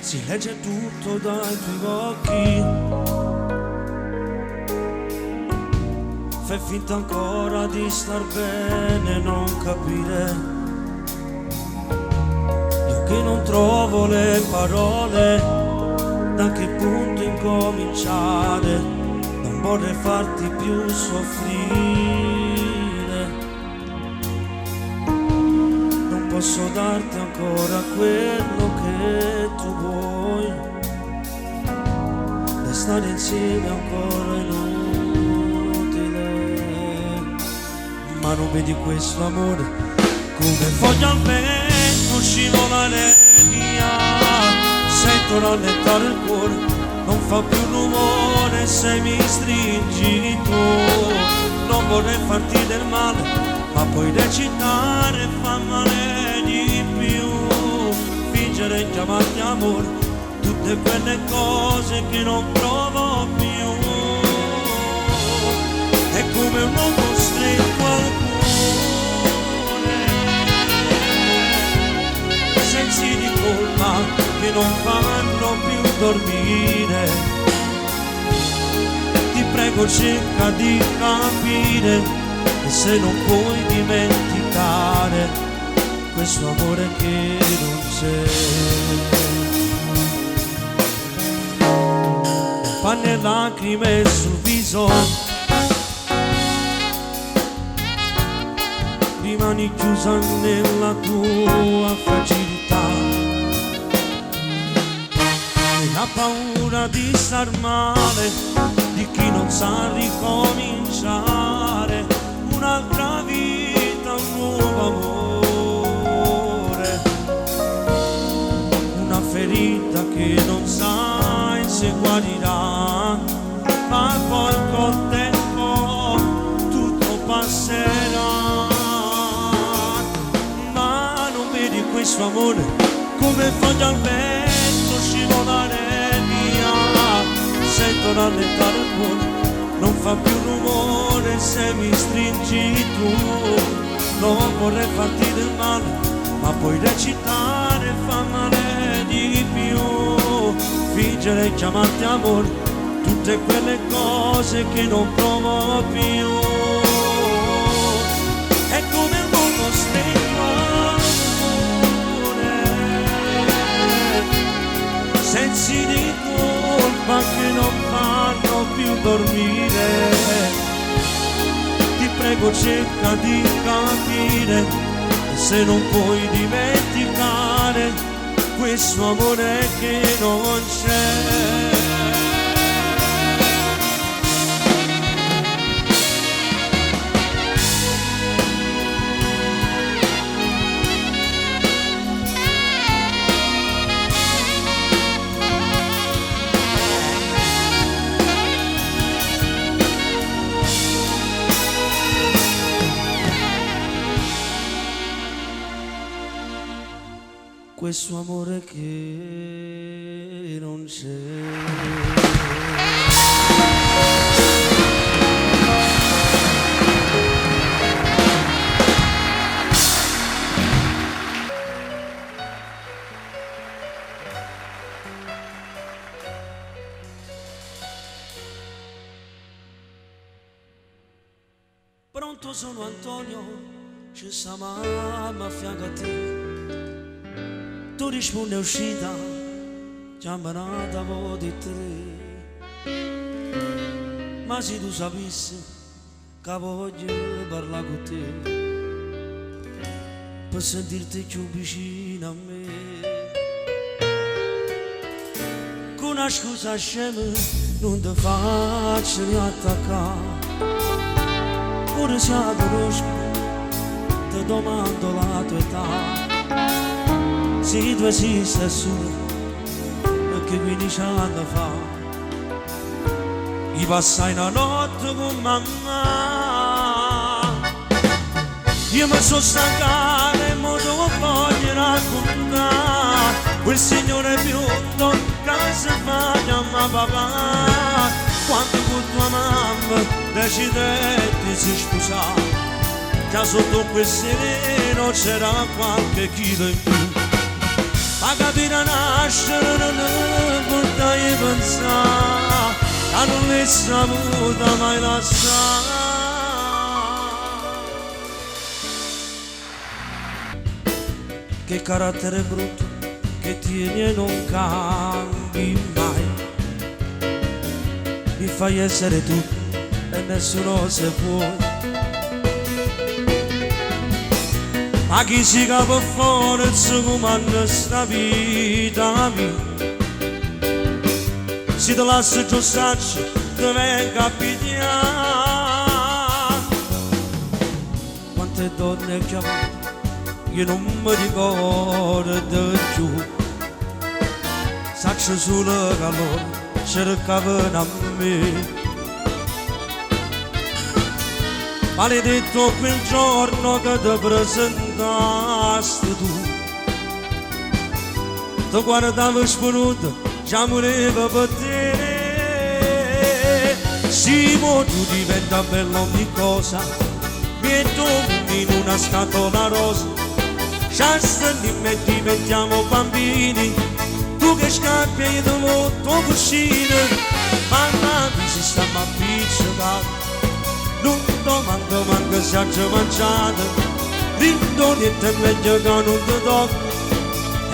si legge tutto dai tuoi occhi. Fai finta ancora di star bene, non capire. Io che non trovo le parole, da che punto incominciare, non vorrei farti più soffrire. Non posso darti ancora quello che tu vuoi, restare insieme ancora inutile. Ma non vedi questo amore come foglia al vento scivolare via. Sento rallentare il cuore, non fa più rumore se mi stringi tu. Non vorrei farti del male, ma puoi recitare fa male di più. Fingere e chiamarti amore, tutte quelle cose che non provo più. È come un uomo stretto al cuore, sensi di colpa che non fanno più dormire. Ti prego cerca di capire, e se non puoi dimenticare questo amore che non c'è. Fanno lacrime sul viso, rimani chiusa nella tua fragilità. La paura di star male, di chi non sa ricominciare un'altra vita, un nuovo amore. Una ferita che non sai se guarirà, ma poi col tempo tutto passerà. Ma non vedi questo amore come foglia al vento scivolare via. Sento rallentare il cuore, non fa più rumore se mi stringi tu. Non vorrei farti del male, ma puoi recitare fa male di più. Fingere e chiamarti amore, tutte quelle cose che non provo più. È come un uomo stretto al cuore, sensi di colpa che non fanno più dormire. Ti prego cerca di capire, se non puoi dimenticare questo amore che non c'è. Questo amore che non c'è. Pronto sono Antonio, c'è sta mamma a fianco a te. Tu rispondi è uscita, chiamata di te. Ma se tu sapessi che voglio parlare con te, per sentirti più vicino a me. Con una scusa scema non ti faccio riattaccare. Pure se la conosco, ti domando la tua età. Se tu esisti solo, perché 15 anni fa io passai una notte con mamma. Io mi sono stancato e mo te lo voglio raccontare. Quel signore biondo che si fa chiamare papà, quando con tua mamma decidetti si sposare, che sotto quel sereno c'era qualche chilo in più. Ma capì da nascere non potrei pensare che non mi saputa mai lasciare. Che carattere brutto che tieni e non cambi mai, mi fai essere tu e nessuno se può. Ma chi si capa fuori si comanda sta vita mia, se ti lascio giù saccio ti venga a pigliare. Quante donne chiamate io non mi ricordo più, saccio solo che loro cercavano a me. Maledetto quel giorno che ti presentasti tu, ti guardavo speruto, già moriva per te. Sì, mo tu diventa bello ogni cosa, metto in una scatola rosa, già stanno diventiamo bambini, tu che scappi e io molto cuscino, mamma mi si sta a picciare. Non domando manco se ha già mangiato, rindonietto è meglio che non ti tocca,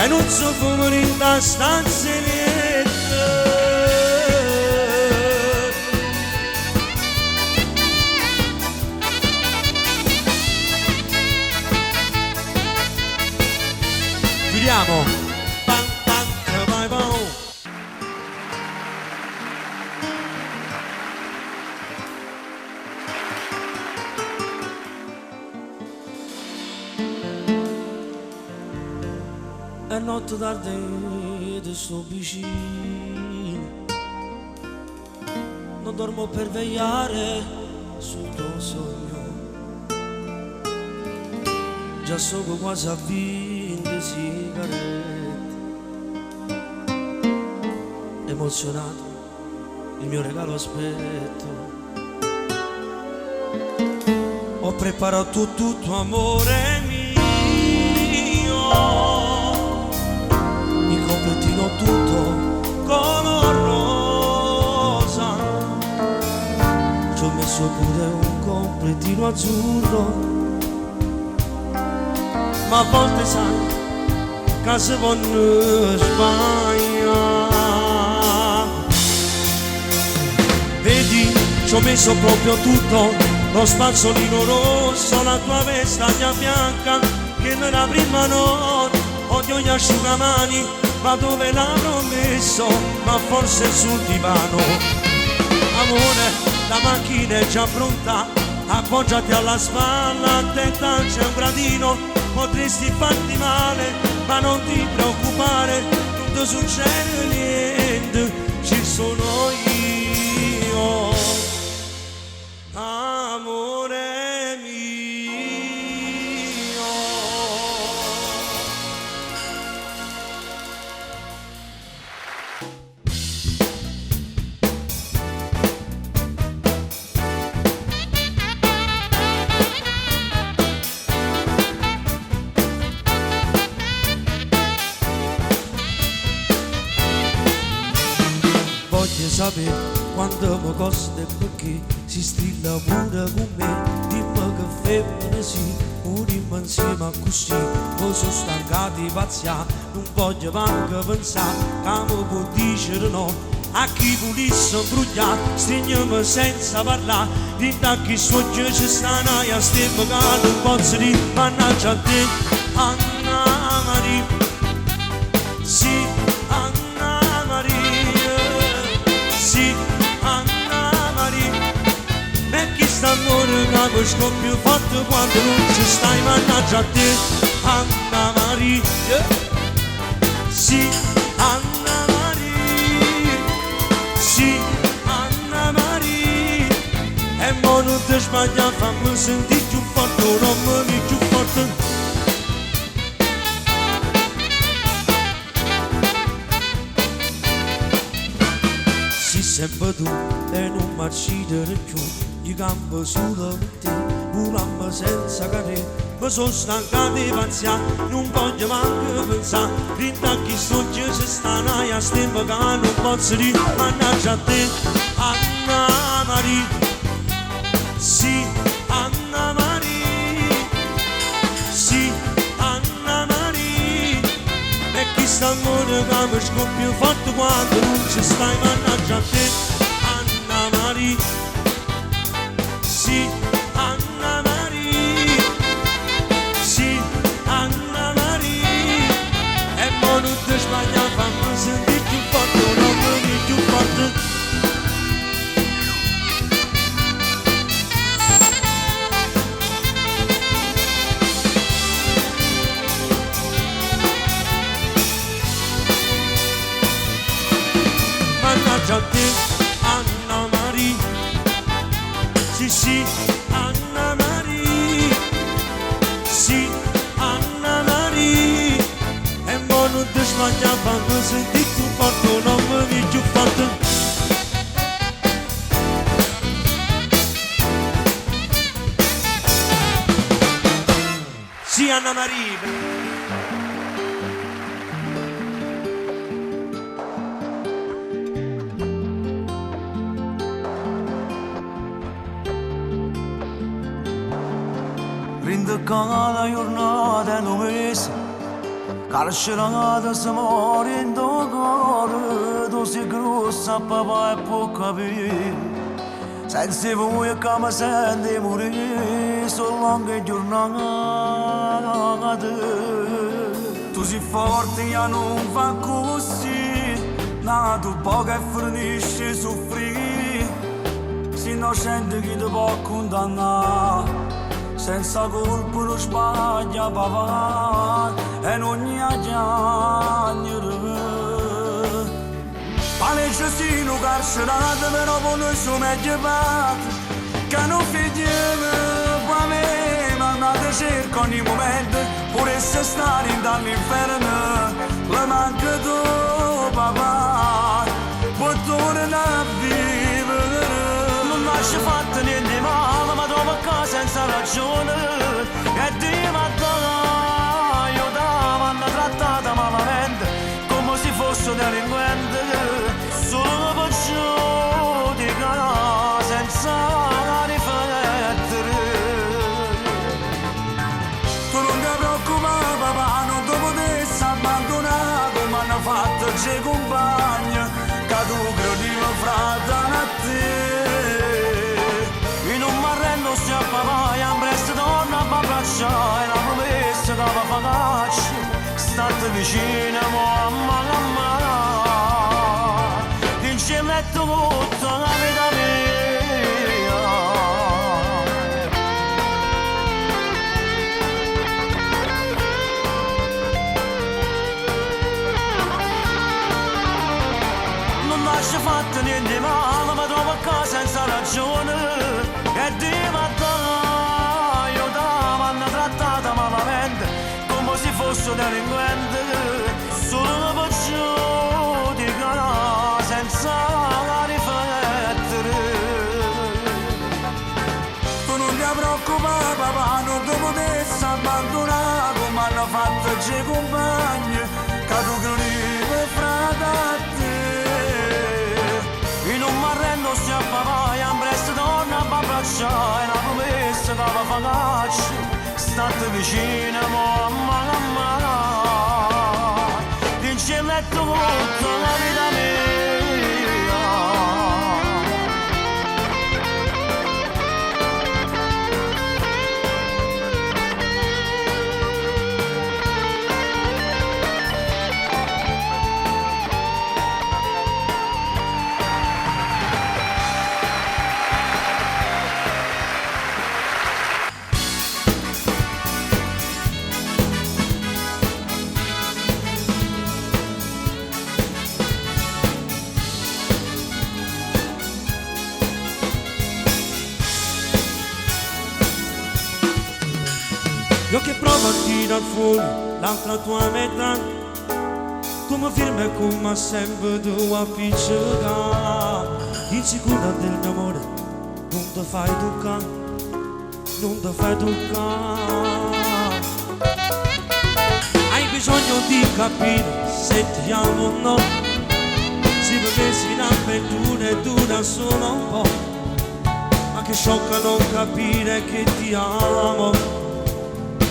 e non so come in la stanzetta. Chiudiamo. Bang, bang, vai, vai. È notte tardi, ti sto vicino, non dormo per vegliare sul tuo sogno, già so che quasi a 20 sigarette. Emozionato, il mio regalo aspetto, ho preparato tutto amore mio, completino tutto color rosa, ci ho messo pure un completino azzurro, ma a volte sai che si può sbagliare. Vedi, ci ho messo proprio tutto, lo spazzolino rosso, la tua vestaglia bianca che nella prima notte odio gli asciugamani. Ma dove l'avrò messo? Ma forse sul divano. Amore, la macchina è già pronta, appoggiati alla spalla, a testa c'è un gradino, potresti farti male, ma non ti preoccupare, non ti succede niente, ci sono io, amore mio. Voglio sapere quanto mi costa e perché si strilla pure con me. Dimmi che femmine sì, unimmo insieme a così. Noi sono stancati di pazziare, non voglio manco pensare che mi può dire no a chi volesse imbrugliare. Stringiamo senza parlare, rintacchi sogni ci stanno a stempo che non posso dire. Mannaggia a te, Anna Maria, sì, Anna Maria, sì, Anna Maria. E chi sta amore che mi scoppio forte quando non ci stai. Mannaggia a te, Anna Maria, sì, Anna Maria, sì, Anna Maria. E mo non ti sbaglia, fammi sentire più forte, non mi più forte. Sì, sempre tu e non mi uccidere più, gli campo solo per te, volammo senza cadere, mi sono stancato di pensare, non voglio manco pensare, rinda chi soggi se sta naia, stemma che non posso dire, mannaggia a te, Anna Maria, sì, Anna Maria, sì, Anna Maria, e chi sta amore che mi scoppia forte quando non ci stai, mannaggia a te, Anna Maria, sì, Anna Maria, sì, Anna Maria, e mo non ti sbaglia, fammi sentire più forte, non mi più forte. Mannaggia a te, Anna Maria, sì sì, Anna Maria, sì, Anna Maria, e mo non ti sbaglia, fammi sentire più forte, non mi più forte. Sì, Anna Maria. Cada giornata è un mese, carcerata si muore in cuore, tu sei grossa papà e può capire, senza voi che mi senti morire, sono lunghe giornate. Tu sei forte e non fa così, nato poco e fornisce a soffrire, sei innocente chi ti può condannare. Senza colpa non sbaglia papà e non gli aggiagnere. Palescino carcerato però con noi sono meglio patti che non fidiamo per me, ma andate cerca ogni momento pure se stare dall'inferno le manca tu papà può tornare a vivere. Non lascia fatto niente male ma dopo qua senza ragione e ti mattava io t'avanno trattata malamente come se fosse delinquente solo per giudicare senza riflettere. Tu non ti preoccupare papà, non ti potessi abbandonare come hanno fatto i tuoi compagni che tu credivi fratello a te. Se a papà e a presto torna a abbracciare la promessa che va facaccia state vicino mamma in cielo tutta la vita mia. Non lascia fatto niente male ma trovo a casa senza ragione e ti io t'avanno trattata malamente come se fosse delinquente solo per giudicare senza riflettere. Tu non ti preoccupare papà, non ti potessi abbandonare come hanno fatto i tuoi compagni che tu credivi frate a te. Io non mi arrendo se a papà e a presto torna a abbracciare la promessa che va facaccia state vicino mamma in cielo tutta la vita mia. Io che provo a tirar fuori l'altra tua metà, tu mi firmi come sempre tu appiccica, insicura del mio amore, non ti fai toccare, non ti fai toccare. bisogno di capire se ti amo o no. Se vivessi un'avventura e dura solo un po', ma che sciocca non capire che ti amo,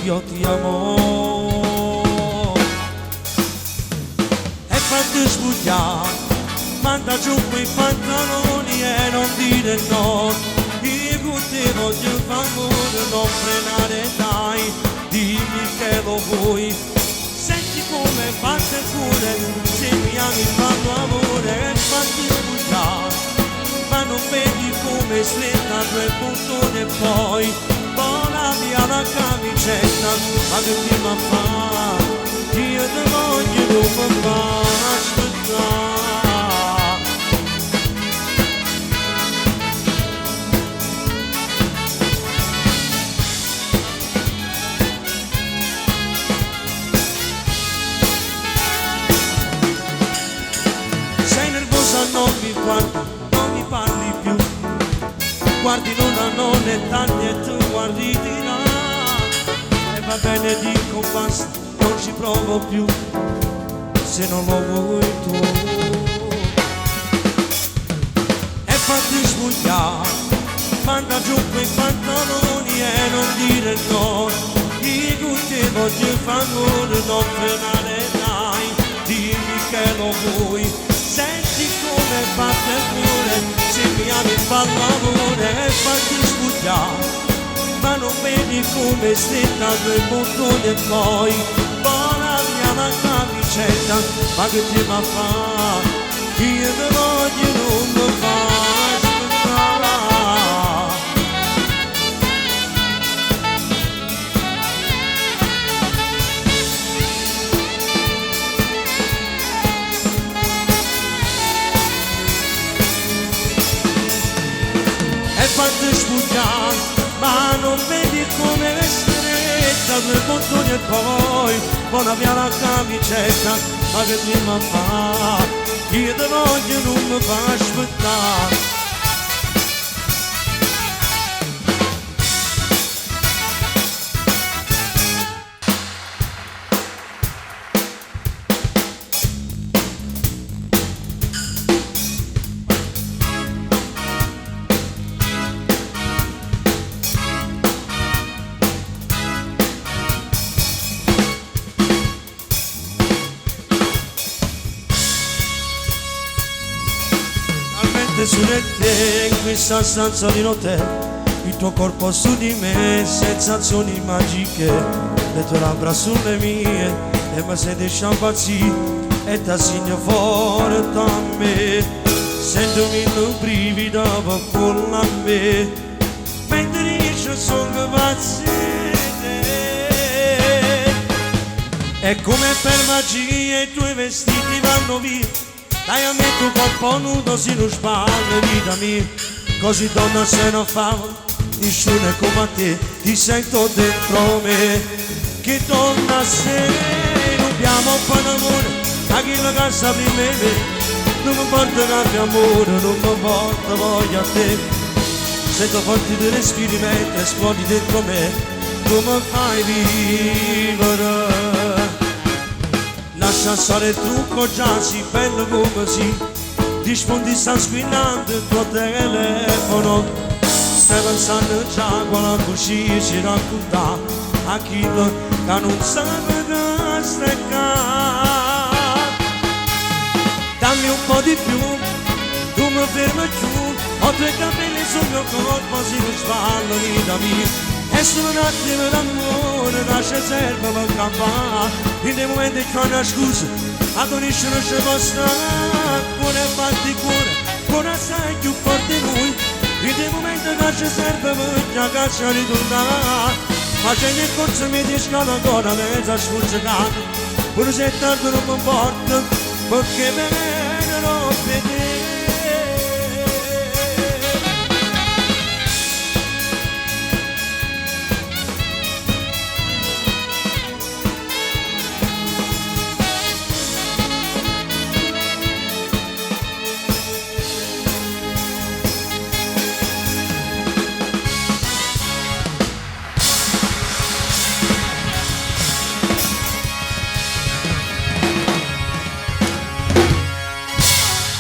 io ti amo. E fatti sbugliare, manda giù quei pantaloni e non dire no. Io con te voglio far amore, non frenare dai, dimmi che lo vuoi. Senti come batte il cuore, se mi ami fanno amore. E fatti sbugliare, ma non vedi come stretta quel bottone e poi vola via la camicetta. Ma che prima fa, io ti voglio, non mi fa aspettare. Non mi guardi, non mi parli più, guardi l'una non è tanto e tu guardi di là. E va bene, dico basta, non ci provo più, se non lo vuoi tu. E fatti sbugliare, manda giù quei pantaloni e non dire no. Io con te voglio far amore, non frenare dai, dimmi che lo vuoi. Senti come batte il cuore, se mi ami fa l'amore. E fatti sbugliare, ma non vedi come stretta quel bottone e poi vola via la camicetta. Ma che ti ma fa, io ti voglio, non mi fa aspettare. E fatti sbugliare, ma non vedi come è stretta quel bottone e poi vola via la camicetta. Ma che prima fa, io ti voglio, non mi fa aspettare. Su di te, in questa stanza di un hotel, il tuo corpo su di me, sensazioni magiche, le tue labbra sulle mie, e mi sei lasciato impazzire, e ti segno fuori da me, sento mille brivido con a me, mentre io sono impazzito. E come per magia i tuoi vestiti vanno via, dai a me tuo corpo nudo si non spalla, vita mia, così donna se non fa, nessuno come te, ti sento dentro me, che donna sei, non abbiamo un po' d'amore, a chi la casa prima me, non mi porta cambio amore, non mi porta voglia a te, sento forti dei respiri mentre esplodi dentro me, tu mi fai vivere. Lascia stare il trucco già si bello come si, rispondi sta squillando il tuo telefono, stai pensando già quando così ci racconta a chi che non sa che stai qua. Dammi un po' di più, tu mi fermi giù, ho due capelli sul mio corpo si non sballo vita mia. E solo un attimo d'amore nasce serve per campare, in dei momenti che una scusa a donisce non ci può stare, cuore fatti cuore sai più forte noi, in dei momenti che ci serve per la caccia ritornare, ma c'è nel corso mi dice ancora mezza sfuggicata, pure se tanto non mi importa, perché me ne non vedi.